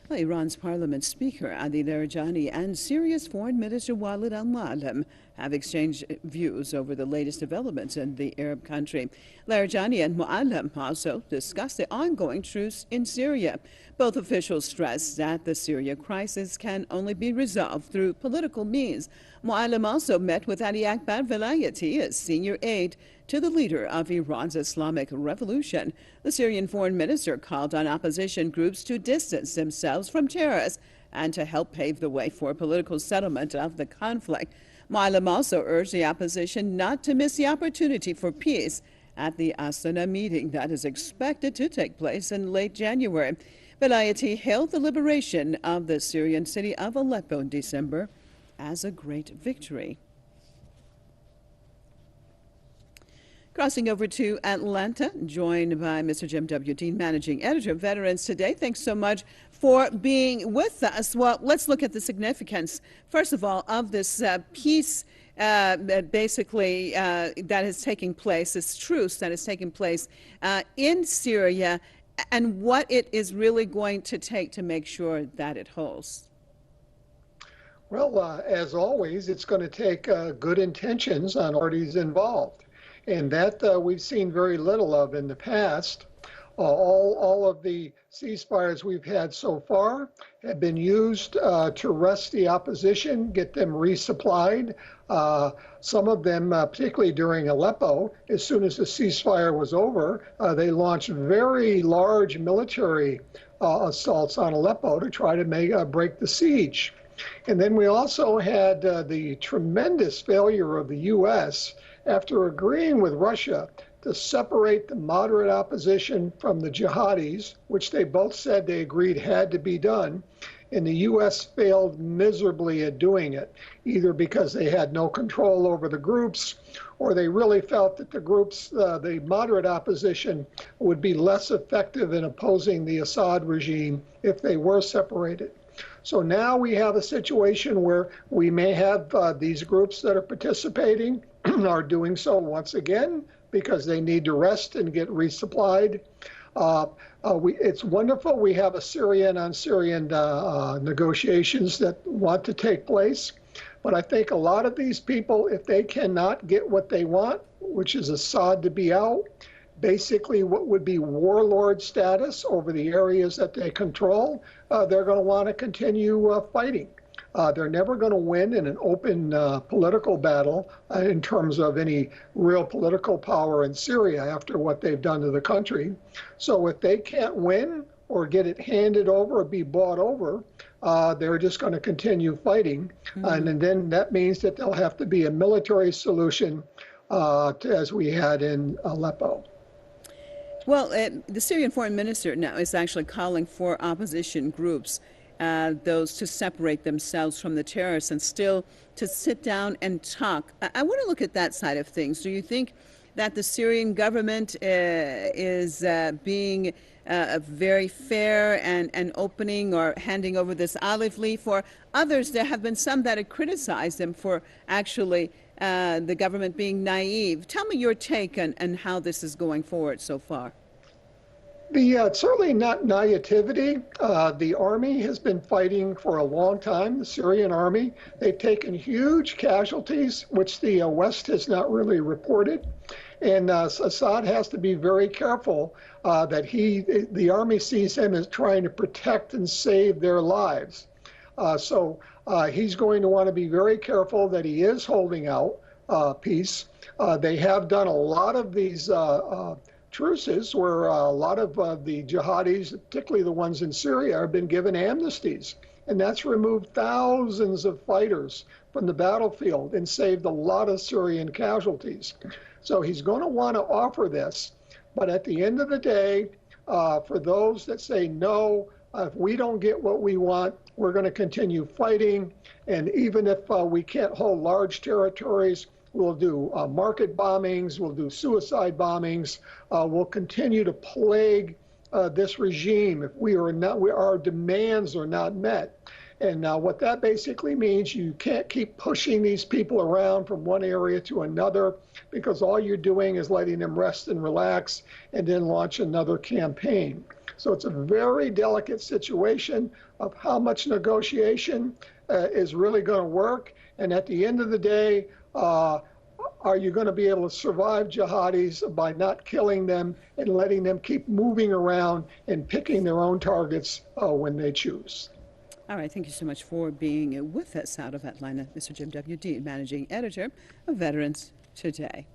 Well, Iran's parliament speaker Ali Larijani and Syria's foreign minister Walid al-Mualem have exchanged views over the latest developments in the Arab country. Larijani and Mualem also discussed the ongoing truce in Syria. Both officials stressed that the Syria crisis can only be resolved through political means. Mualem also met with Ali Akbar Velayati, a senior aide to the leader of Iran's Islamic Revolution. The Syrian foreign minister called on opposition groups to distance themselves from terrorists and to help pave the way for political settlement of the conflict. Mualem also urged the opposition not to miss the opportunity for peace at the Astana meeting that is expected to take place in late January. Velayati hailed the liberation of the Syrian city of Aleppo in December as a great victory. Crossing over to Atlanta, joined by Mr. Jim W. Dean, Managing Editor of Veterans Today. Thanks so much for being with us. Well, let's look at the significance, first of all, of this peace that is taking place, this truce that is taking place in Syria, and what it is really going to take to make sure that it holds. Well, as always, it's going to take good intentions on parties involved. And that we've seen very little of in the past. All of the ceasefires we've had so far have been used to rest the opposition, get them resupplied. Some of them, particularly during Aleppo, as soon as the ceasefire was over, they launched very large military assaults on Aleppo to try to break the siege. And then we also had the tremendous failure of the U.S. after agreeing with Russia to separate the moderate opposition from the jihadis, which they both said they agreed had to be done. And the U.S. failed miserably at doing it, either because they had no control over the groups, or they really felt that the groups, the moderate opposition, would be less effective in opposing the Assad regime if they were separated. So now we have a situation where we may have these groups that are participating are doing so once again because they need to rest and get resupplied. It's wonderful. We have a Syrian on Syrian negotiations that want to take place. But I think a lot of these people, if they cannot get what they want, which is Assad to be out, basically what would be warlord status over the areas that they control, they're going to want to continue fighting. They're never going to win in an open political battle in terms of any real political power in Syria after what they've done to the country. So if they can't win or get it handed over or be bought over, they're just going to continue fighting. Mm-hmm. And then that means that there'll have to be a military solution as we had in Aleppo. Well, the Syrian foreign minister now is actually calling for opposition groups, those to separate themselves from the terrorists and still to sit down and talk. I want to look at that side of things. Do you think that the Syrian government is being very fair and opening or handing over this olive leaf? Or others, there have been some that have criticized them for actually the government being naive. Tell me your take on how this is going forward so far. It's certainly not naivety. The army has been fighting for a long time, the Syrian army. They've taken huge casualties, which the West has not really reported. And Assad has to be very careful that the army sees him as trying to protect and save their lives. So he's going to want to be very careful that he is holding out peace. They have done a lot of these truces where a lot of the jihadis, particularly the ones in Syria, have been given amnesties. And that's removed thousands of fighters from the battlefield and saved a lot of Syrian casualties. So he's going to want to offer this. But at the end of the day, for those that say no, if we don't get what we want, we're going to continue fighting. And even if we can't hold large territories, we'll do market bombings, we'll do suicide bombings, we'll continue to plague this regime if our demands are not met. And what that basically means, you can't keep pushing these people around from one area to another, because all you're doing is letting them rest and relax and then launch another campaign. So it's a very delicate situation of how much negotiation is really going to work. And at the end of the day, are you going to be able to survive jihadis by not killing them and letting them keep moving around and picking their own targets when they choose? All right, thank you so much for being with us out of Atlanta, Mr. Jim W. Dean, Managing Editor of Veterans Today.